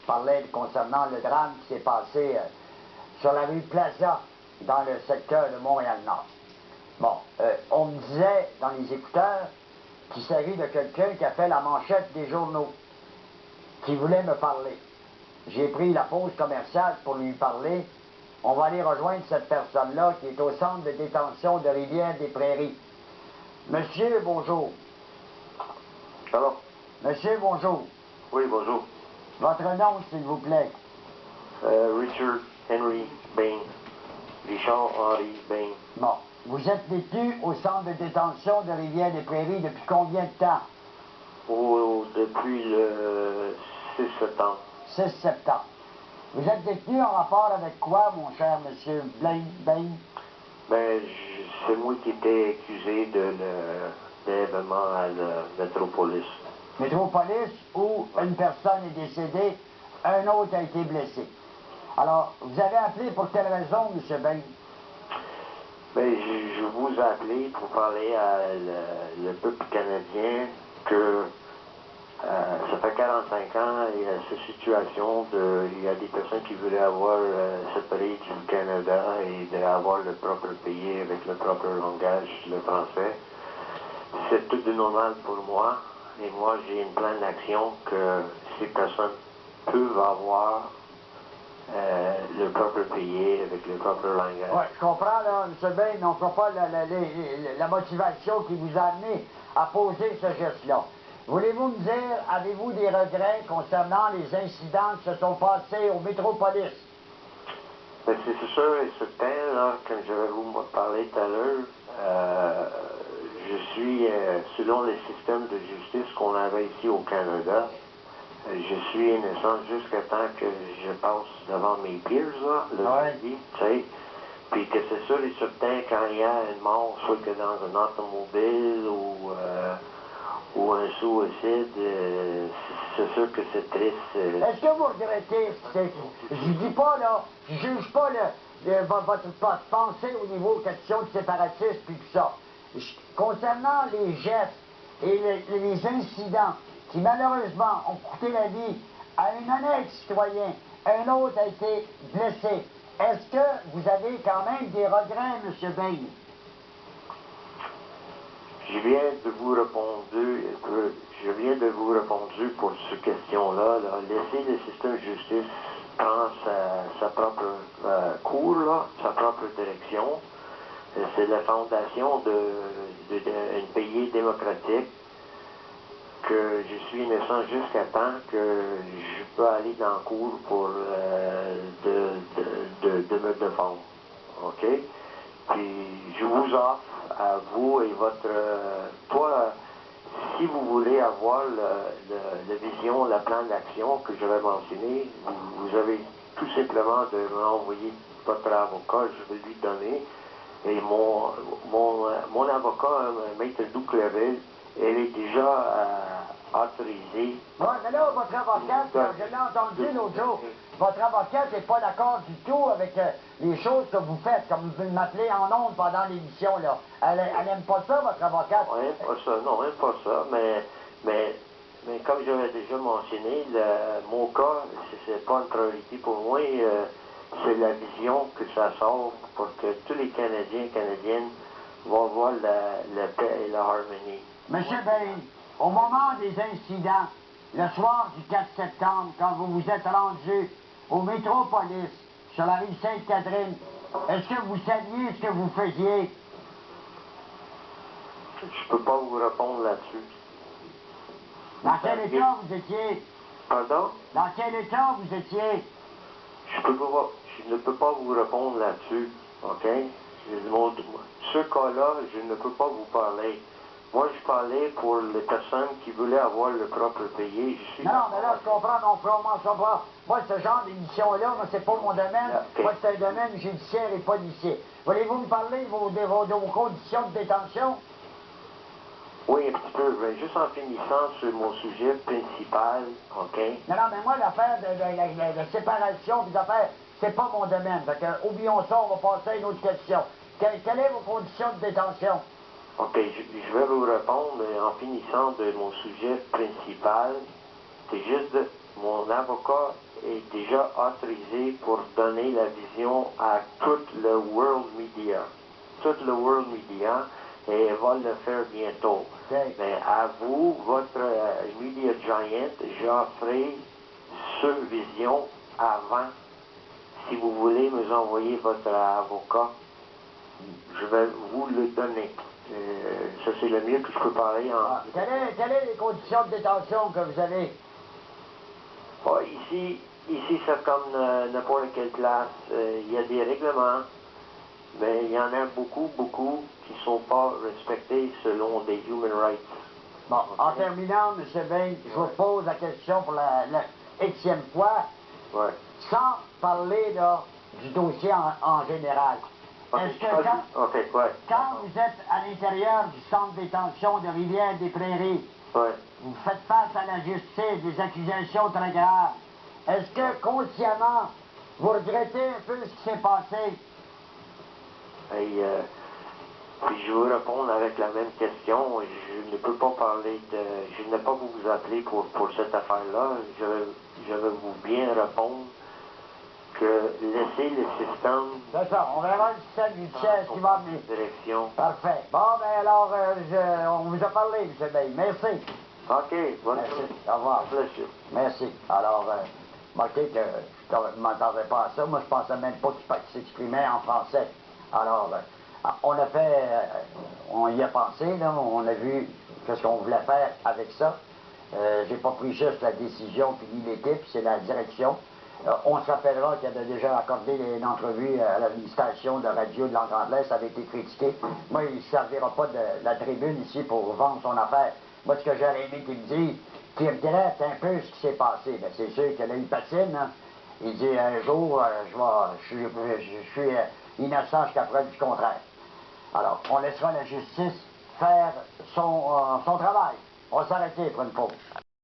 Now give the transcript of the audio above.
je parlais concernant le drame qui s'est passé sur la rue Plaza, dans le secteur de Montréal-Nord. Bon, on me disait dans les écouteurs qu'il s'agit de quelqu'un qui a fait la manchette des journaux, qui voulait me parler. J'ai pris la pause commerciale pour lui parler. On va aller rejoindre cette personne-là qui est au centre de détention de Rivière-des-Prairies. Monsieur, bonjour. Alors? Monsieur, bonjour. Oui, bonjour. Votre nom, s'il vous plaît? Richard Henry Bain. Richard Henry Bain. Bon. Vous êtes détenu au centre de détention de Rivière-des-Prairies depuis combien de temps? Oh, depuis le 6 septembre. 6 septembre. Vous êtes détenu en rapport avec quoi, mon cher monsieur Bain? Ben, c'est moi qui étais accusé de l'événement à la Métropolis. Métropolis, où une personne est décédée, un autre a été blessé. Alors, vous avez appelé pour quelle raison, monsieur Bain? Ben, je vous ai appelé pour parler à le peuple canadien que ça fait 45 ans, il y a cette situation il y a des personnes qui voulaient avoir séparé du Canada et d'avoir le propre pays avec le propre langage, le français. C'est tout de normal pour moi et moi j'ai une plan d'action que ces personnes peuvent avoir le propre pays avec le propre langage. Oui, je comprends, là, M. Bain, mais on ne comprend pas la motivation qui vous a amené à poser ce geste-là. Voulez-vous me dire, avez-vous des regrets concernant les incidents qui se sont passés au Métropolis? Ben, c'est sûr et certain, là, comme je vais vous parler tout à l'heure, je suis, selon le système de justice qu'on avait ici au Canada, je suis innocent jusqu'à temps que je passe devant mes peers, là, le jeudi, tu sais. Puis que c'est sûr et certain, quand il y a une mort, soit que dans un automobile ou un suicide, c'est sûr que c'est triste. Est-ce que vous regrettez, je dis pas, là, je juge pas votre pensée au niveau question de séparatisme puis tout ça. Concernant les gestes et les incidents qui malheureusement ont coûté la vie à un honnête citoyen, un autre a été blessé, est-ce que vous avez quand même des regrets, M. Bain? Je viens de vous répondre pour cette question-là. Là. Laissez le système de justice prendre sa propre cours, là, sa propre direction. C'est la fondation d'un pays démocratique que je suis innocent jusqu'à temps que je peux aller dans le cours pour de me défendre. OK? Puis je vous offre à vous et votre... si vous voulez avoir la vision, le plan d'action que je vais mentionner, vous avez tout simplement de m'envoyer votre avocat, je vais lui donner. Et mon avocat, Maître Duclevel, elle est déjà autorisée. Oui, mais là, votre avocate, je l'ai entendu l'autre jour, votre avocate n'est pas d'accord du tout avec les choses que vous faites, comme vous m'appelez en ondes pendant l'émission, là. Elle n'aime pas ça, votre avocate? Oui, pas ça, non, elle pas ça, mais comme j'avais déjà mentionné, mon cas, c'est pas une priorité pour moi, c'est la vision que ça sort pour que tous les Canadiens et Canadiennes vont voir la paix et la harmonie. Monsieur Bain, au moment des incidents, le soir du 4 septembre, quand vous vous êtes rendu au Métropolis, sur la rue Sainte-Catherine, est-ce que vous saviez ce que vous faisiez? Je peux pas vous répondre là-dessus. Dans quel état vous étiez? Pardon? Dans quel état vous étiez? Je ne peux pas vous répondre là-dessus, OK? Ce cas-là, je ne peux pas vous parler. Moi, je parlais pour les personnes qui voulaient avoir le propre pays. Non, mais là, je comprends, mon frère, moi, je comprends. Moi, ce genre d'émission-là, moi, c'est pas mon domaine. Okay. Moi, c'est un domaine judiciaire et policier. Voulez-vous me parler de vos conditions de détention? Oui, un petit peu. Ben, juste en finissant sur mon sujet principal, OK? Non, mais moi, l'affaire de séparation, des affaires, c'est pas mon domaine. Fait que, oublions ça, on va passer à une autre question. Quelles sont vos conditions de détention? OK, je vais vous répondre en finissant de mon sujet principal. C'est juste mon avocat est déjà autorisé pour donner la vision à tout le world media. Tout le world media, et elle va le faire bientôt. OK. Mais à vous, votre media giant, j'offre sur vision avant. Si vous voulez me envoyer votre avocat, je vais vous le donner. Ça, c'est le mieux que je peux parler en... Ah, quelles sont les conditions de détention que vous avez? Ah, ici c'est comme n'importe quelle classe. Il y a des règlements, mais il y en a beaucoup qui ne sont pas respectés selon des human rights. Bon, OK. en terminant, M. Bain, je vous pose la question pour la énième fois, Ouais. sans parler là, du dossier en général. OK, Est-ce que ouais. quand vous êtes à l'intérieur du centre de détention de Rivière-des-Prairies, Ouais. vous faites face à la justice, des accusations très graves, est-ce que consciemment, vous regrettez un peu ce qui s'est passé? Et, puis je vais vous répondre avec la même question. Je ne peux pas parler de... Je n'ai pas vous appeler pour cette affaire-là. Je vais vous bien répondre que laisser le système... C'est ça, on verra le système judiciaire qui va amener. Direction. Parfait. Bon, ben alors, on vous a parlé, M. Bain. Merci. OK, bonne Merci. journée. Au revoir. Bless you. Merci. Alors, remarquez que je ne m'attendais pas à ça. Moi, je pensais même pas qu'il s'exprimait en français. Alors, on a fait, on y a pensé, là, on a vu ce qu'on voulait faire avec ça. J'ai pas pris juste la décision puis ni l'équipe, c'est la direction. On se rappellera qu'il avait déjà accordé une entrevue à l'administration de radio de langue anglaise, ça avait été critiqué. Moi, il ne servira pas de la tribune ici pour vendre son affaire. Moi, ce que j'aurais aimé qu'il me dise, qu'il regrette un peu ce qui s'est passé. Ben, c'est sûr que là, il patine. Hein. Il dit un jour, je suis innocent jusqu'à preuve du contraire. Alors, on laissera la justice faire son travail. On va s'arrêter pour une pause.